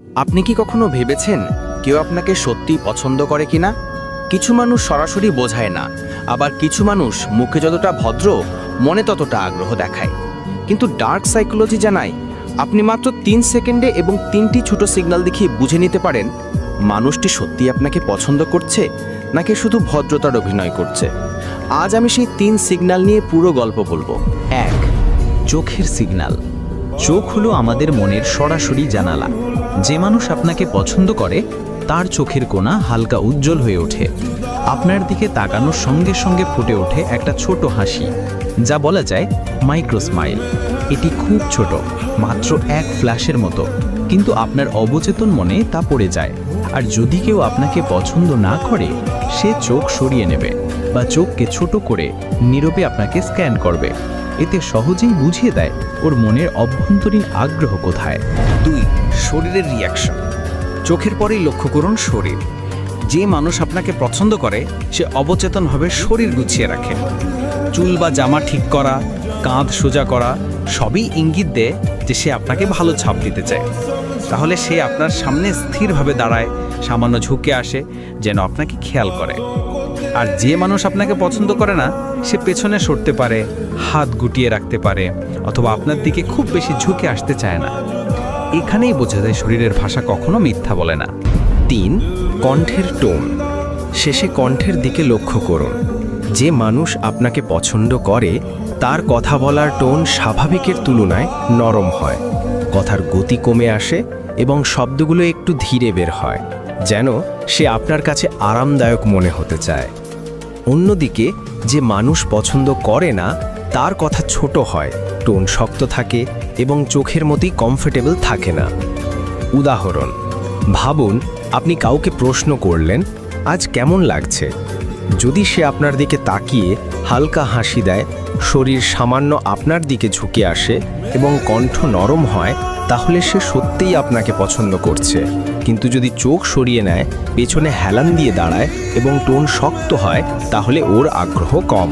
আপনি কি কখনো ভেবেছেন কেউ আপনাকে সত্যিই পছন্দ করে কিনা? কিছু মানুষ সরাসরি বোঝায় না, আবার কিছু মানুষ মুখে যতটা ভদ্র মনে ততটা আগ্রহ দেখায়। কিন্তু ডার্ক সাইকোলজি জানায় আপনি মাত্র 3 সেকেন্ডে এবং 3টি ছোট সিগন্যাল দেখিয়ে বুঝে নিতে পারেন মানুষটি সত্যিই আপনাকে পছন্দ করছে নাকি শুধু ভদ্রতার অভিনয় করছে। আজ আমি সেই 3 সিগন্যাল নিয়ে পুরো গল্প বলবো। 1. চোখের সিগন্যাল। চোখ হলো আমাদের মনের সরাসরি জানালা। যে মানুষ আপনাকে পছন্দ করে তার চোখের কোণা হালকা উজ্জ্বল হয়ে ওঠে। আপনার দিকে তাকানোর সঙ্গে সঙ্গে ফুটে ওঠে একটা ছোট হাসি, যা বলা যায় মাইক্রো স্মাইল। এটি খুব ছোট, মাত্র এক ফ্ল্যাশের মতো, কিন্তু আপনার অবচেতন মনে তা পড়ে যায়। আর যদি কেউ আপনাকে পছন্দ না করে, সে চোখ সরিয়ে নেবে বা চোখকে ছোট করে নীরবে আপনাকে স্ক্যান করবে। এতে সহজেই বুঝিয়ে দেয় ওর মনের অভ্যন্তরীণ আগ্রহ কোথায়। 2. শরীরের রিয়াকশন। চোখের পরেই লক্ষ্য করুন শরীর। যে মানুষ আপনাকে পছন্দ করে সে অবচেতনভাবে শরীর গুছিয়ে রাখে। চুল বা জামা ঠিক করা, কাঁধ সোজা করা সবই ইঙ্গিত দেয় যে সে আপনাকে ভালো ছাপ দিতে চায়। তাহলে সে আপনার সামনে স্থিরভাবে দাঁড়ায়, সামান্য ঝুঁকে আসে যেন আপনাকে খেয়াল করে। আর যে মানুষ আপনাকে পছন্দ করে না, সে পেছনে সরতে পারে, হাত গুটিয়ে রাখতে পারে, অথবা আপনার দিকে খুব বেশি ঝুঁকে আসতে চায় না। এখানেই বোঝা যায় শরীরের ভাষা কখনো মিথ্যা বলে না। 3. কণ্ঠের টোন। শেষে কণ্ঠের দিকে লক্ষ্য করুন। যে মানুষ আপনাকে পছন্দ করে তার কথা বলার টোন স্বাভাবিকের তুলনায় নরম হয়, কথার গতি কমে আসে এবং শব্দগুলো একটু ধীরে বের হয়, যেন সে আপনার কাছে আরামদায়ক মনে হতে চায়। অন্যদিকে যে মানুষ পছন্দ করে না তার কথা ছোট হয়, টোন শক্ত থাকে এবং চোখের মতোই কমফোর্টেবল থাকে না। উদাহরণ, ভাবুন আপনি কাউকে প্রশ্ন করলেন, আজ কেমন লাগছে? যদি সে আপনার দিকে তাকিয়ে হালকা হাসি দেয়, শরীর সামান্য আপনার দিকে ঝুঁকে আসে এবং কণ্ঠ নরম হয়, তাহলে সে সত্যিই আপনাকে পছন্দ করছে। কিন্তু যদি চোখ সরিয়ে নেয়, পেছনে হেলান দিয়ে দাঁড়ায় এবং টোন শক্ত হয়, তাহলে ওর আগ্রহ কম।